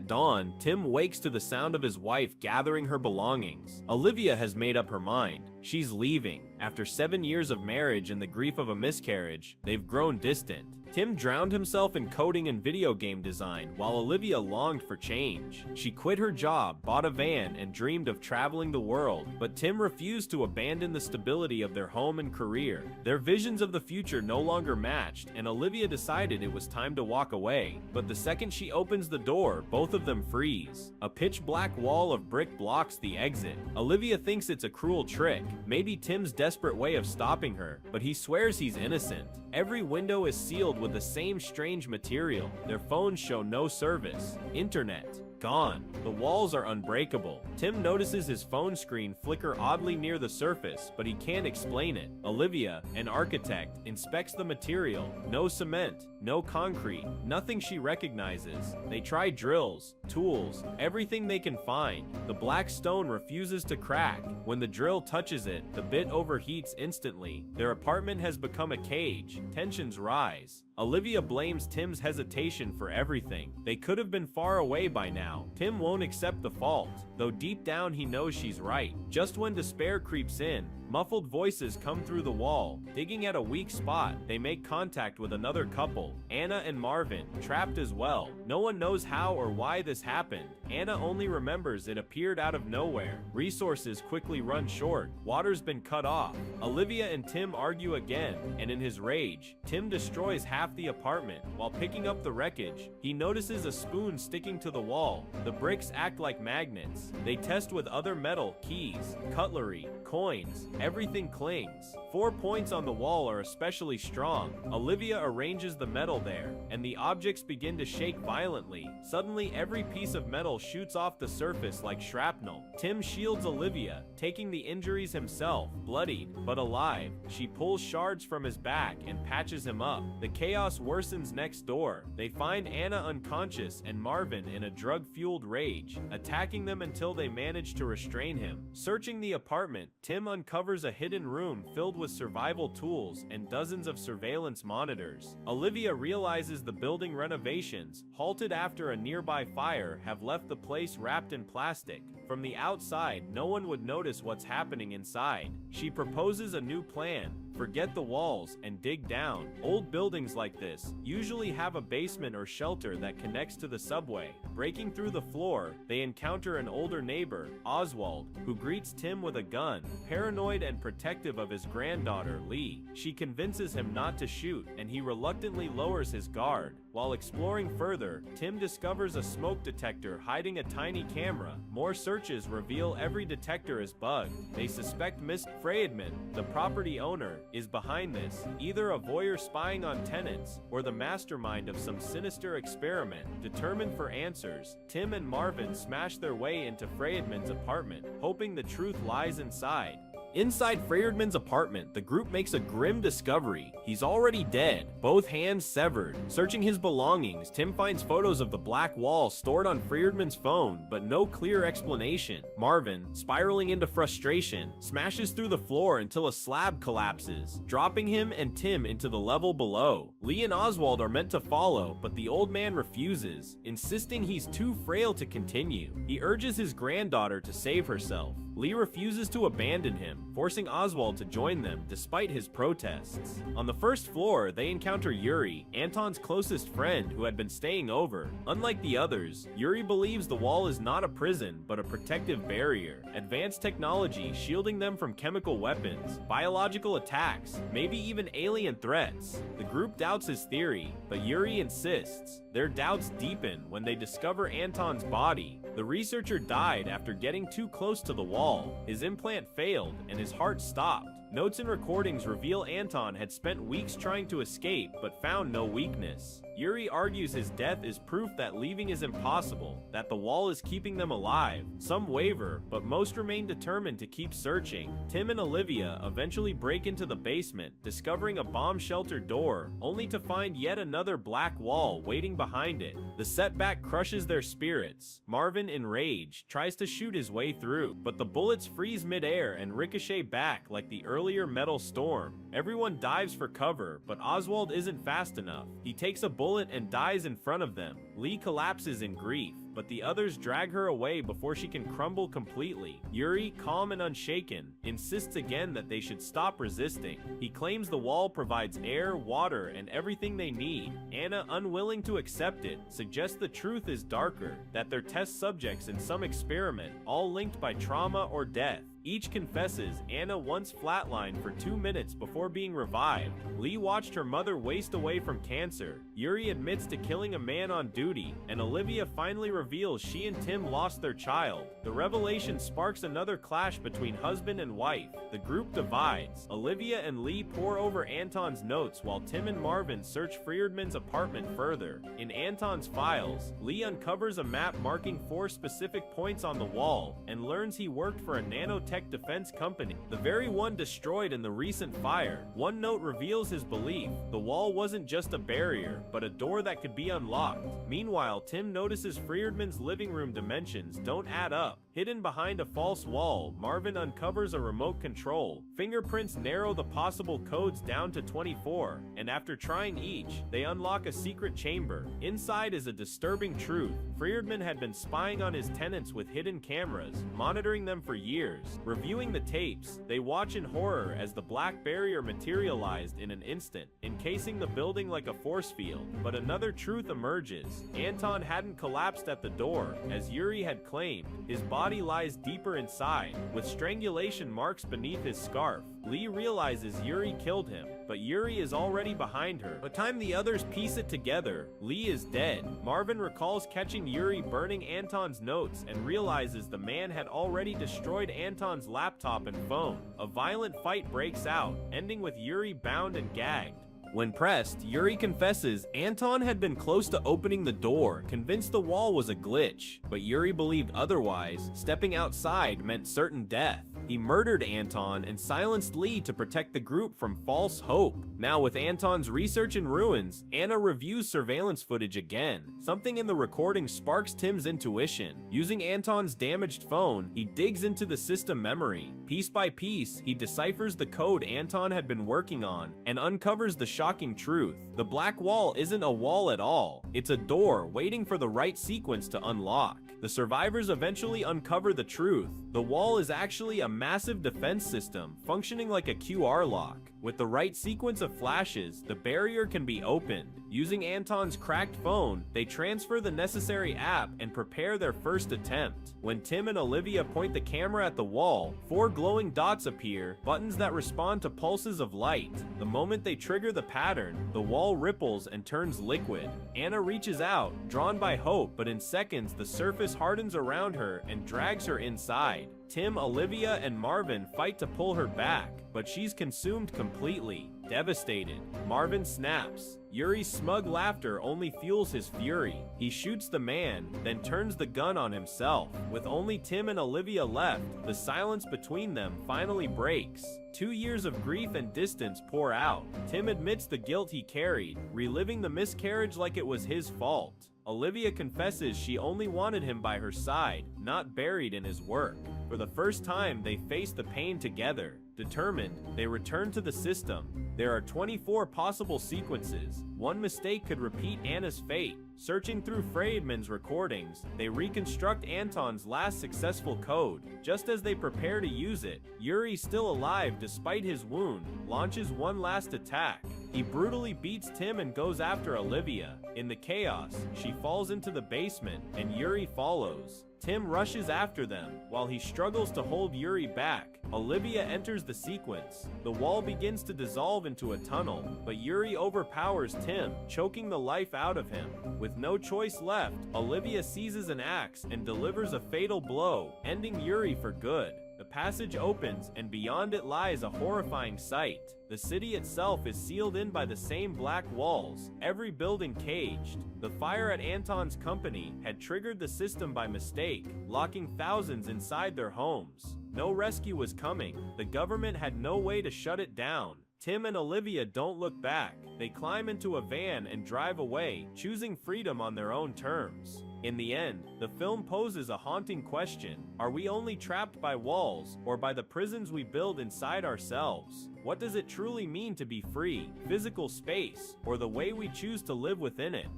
At dawn, Tim wakes to the sound of his wife gathering her belongings. Olivia has made up her mind. She's leaving. After 7 years of marriage and the grief of a miscarriage, they've grown distant. Tim drowned himself in coding and video game design, while Olivia longed for change. She quit her job, bought a van, and dreamed of traveling the world, but Tim refused to abandon the stability of their home and career. Their visions of the future no longer matched, and Olivia decided it was time to walk away. But the second she opens the door, both of them freeze. A pitch-black wall of brick blocks the exit. Olivia thinks it's a cruel trick, maybe Tim's desperate way of stopping her, but he swears he's innocent. Every window is sealed with the same strange material. Their phones show no service. Internet gone. The walls are unbreakable. Tim notices his phone screen flicker oddly near the surface, but he can't explain it. Olivia, an architect, inspects the material. No cement, no concrete, nothing she recognizes. They try drills, tools, everything they can find. The black stone refuses to crack. When the drill touches it, the bit overheats instantly. Their apartment has become a cage. Tensions rise. Olivia blames Tim's hesitation for everything. They could have been far away by now. Tim won't accept the fault, though deep down he knows she's right. Just when despair creeps in, muffled voices come through the wall. Digging at a weak spot, they make contact with another couple, Anna and Marvin, trapped as well. No one knows how or why this happened. Anna only remembers it appeared out of nowhere. Resources quickly run short. Water's been cut off. Olivia and Tim argue again, and in his rage, Tim destroys half the apartment. While picking up the wreckage, he notices a spoon sticking to the wall. The bricks act like magnets. They test with other metal, keys, cutlery, coins. Everything clings. 4 points on the wall are especially strong. Olivia arranges the metal there, and the objects begin to shake violently. Suddenly, every piece of metal shoots off the surface like shrapnel. Tim shields Olivia, taking the injuries himself, bloodied but alive. She pulls shards from his back and patches him up. The chaos worsens next door. They find Anna unconscious and Marvin in a drug-fueled rage, attacking them until they manage to restrain him. Searching the apartment, Tim uncovers a hidden room filled with survival tools and dozens of surveillance monitors. Olivia realizes the building renovations, halted after a nearby fire, have left the place wrapped in plastic. From the outside, no one would notice what's happening inside. She proposes a new plan. Forget the walls and dig down. Old buildings like this usually have a basement or shelter that connects to the subway. Breaking through the floor, they encounter an older neighbor, Oswald, who greets Tim with a gun. Paranoid and protective of his granddaughter, Lee, she convinces him not to shoot, and he reluctantly lowers his guard. While exploring further, Tim discovers a smoke detector hiding a tiny camera. More searches reveal every detector is bugged. They suspect Miss Friedman, the property owner, is behind this, either a voyeur spying on tenants or the mastermind of some sinister experiment. Determined for answers, Tim and Marvin smash their way into Friedman's apartment, hoping the truth lies inside. Inside Friedman's apartment, the group makes a grim discovery. He's already dead, both hands severed. Searching his belongings, Tim finds photos of the black wall stored on Friedman's phone, but no clear explanation. Marvin, spiraling into frustration, smashes through the floor until a slab collapses, dropping him and Tim into the level below. Lee and Oswald are meant to follow, but the old man refuses, insisting he's too frail to continue. He urges his granddaughter to save herself. Lee refuses to abandon him, forcing Oswald to join them despite his protests. On the first floor, they encounter Yuri, Anton's closest friend who had been staying over. Unlike the others, Yuri believes the wall is not a prison, but a protective barrier. Advanced technology shielding them from chemical weapons, biological attacks, maybe even alien threats. The group doubts his theory, but Yuri insists. Their doubts deepen when they discover Anton's body. The researcher died after getting too close to the wall. His implant failed and his heart stopped. Notes and recordings reveal Anton had spent weeks trying to escape but found no weakness. Yuri argues his death is proof that leaving is impossible, that the wall is keeping them alive. Some waver, but most remain determined to keep searching. Tim and Olivia eventually break into the basement, discovering a bomb-shelter door, only to find yet another black wall waiting behind it. The setback crushes their spirits. Marvin, enraged, tries to shoot his way through, but the bullets freeze midair and ricochet back like the earlier metal storm. Everyone dives for cover, but Oswald isn't fast enough. He takes a bullet and dies in front of them. Lee collapses in grief. but the others drag her away before she can crumble completely. Yuri, calm and unshaken, insists again that they should stop resisting. He claims the wall provides air, water, and everything they need. Anna, unwilling to accept it, suggests the truth is darker, that they're test subjects in some experiment, all linked by trauma or death. Each confesses Anna once flatlined for 2 minutes before being revived. Lee watched her mother waste away from cancer. Yuri admits to killing a man on duty, and Olivia finally reveals she and Tim lost their child. The revelation sparks another clash between husband and wife. The group divides. Olivia and Lee pore over Anton's notes while Tim and Marvin search Friedman's apartment further. In Anton's files, Lee uncovers a map marking 4 specific points on the wall and learns he worked for a nanotech defense company, the very one destroyed in the recent fire. One note reveals his belief. The wall wasn't just a barrier, but a door that could be unlocked. Meanwhile, Tim notices Friedman's living room dimensions don't add up. Hidden behind a false wall, Marvin uncovers a remote control. Fingerprints narrow the possible codes down to 24, and after trying each, they unlock a secret chamber. Inside is a disturbing truth. Friedman had been spying on his tenants with hidden cameras, monitoring them for years. Reviewing the tapes, they watch in horror as the black barrier materialized in an instant, encasing the building like a force field. But another truth emerges. Anton hadn't collapsed at the door, as Yuri had claimed. His body lies deeper inside, with strangulation marks beneath his scarf. Lee realizes Yuri killed him, but Yuri is already behind her. By the time the others piece it together, Lee is dead. Marvin recalls catching Yuri burning Anton's notes and realizes the man had already destroyed Anton's laptop and phone. A violent fight breaks out, ending with Yuri bound and gagged. When pressed, Yuri confesses Anton had been close to opening the door, convinced the wall was a glitch, but Yuri believed otherwise. Stepping outside meant certain death. He murdered Anton and silenced Lee to protect the group from false hope. Now with Anton's research in ruins, Anna reviews surveillance footage again. Something in the recording sparks Tim's intuition. Using Anton's damaged phone, he digs into the system memory. Piece by piece, he deciphers the code Anton had been working on and uncovers the shocking truth. The black wall isn't a wall at all. It's a door waiting for the right sequence to unlock. The survivors eventually uncover the truth. The wall is actually a massive defense system, functioning like a QR lock. With the right sequence of flashes, the barrier can be opened. Using Anton's cracked phone, they transfer the necessary app and prepare their first attempt. When Tim and Olivia point the camera at the wall, 4 glowing dots appear, buttons that respond to pulses of light. The moment they trigger the pattern, the wall ripples and turns liquid. Anna reaches out, drawn by hope, but in seconds the surface hardens around her and drags her inside. Tim, Olivia, and Marvin fight to pull her back, but she's consumed completely. Devastated, Marvin snaps. Yuri's smug laughter only fuels his fury. He shoots the man, then turns the gun on himself. With only Tim and Olivia left, the silence between them finally breaks. 2 years of grief and distance pour out. Tim admits the guilt he carried, reliving the miscarriage like it was his fault. Olivia confesses she only wanted him by her side, not buried in his work. For the first time, they face the pain together. Determined, they return to the system. There are 24 possible sequences. One mistake could repeat Anna's fate. Searching through Friedman's recordings, they reconstruct Anton's last successful code. Just as they prepare to use it, Yuri, still alive despite his wound, launches one last attack. He brutally beats Tim and goes after Olivia. In the chaos, she falls into the basement and Yuri follows. Tim rushes after them. While he struggles to hold Yuri back, Olivia enters the sequence. The wall begins to dissolve into a tunnel, but Yuri overpowers Tim, choking the life out of him. With no choice left, Olivia seizes an axe and delivers a fatal blow, ending Yuri for good. The passage opens, and beyond it lies a horrifying sight. The city itself is sealed in by the same black walls, every building caged. The fire at Anton's company had triggered the system by mistake, locking thousands inside their homes. No rescue was coming. The government had no way to shut it down. Tim and Olivia don't look back. They climb into a van and drive away, choosing freedom on their own terms. In the end, the film poses a haunting question. Are we only trapped by walls, or by the prisons we build inside ourselves? What does it truly mean to be free? Physical space, or the way we choose to live within it?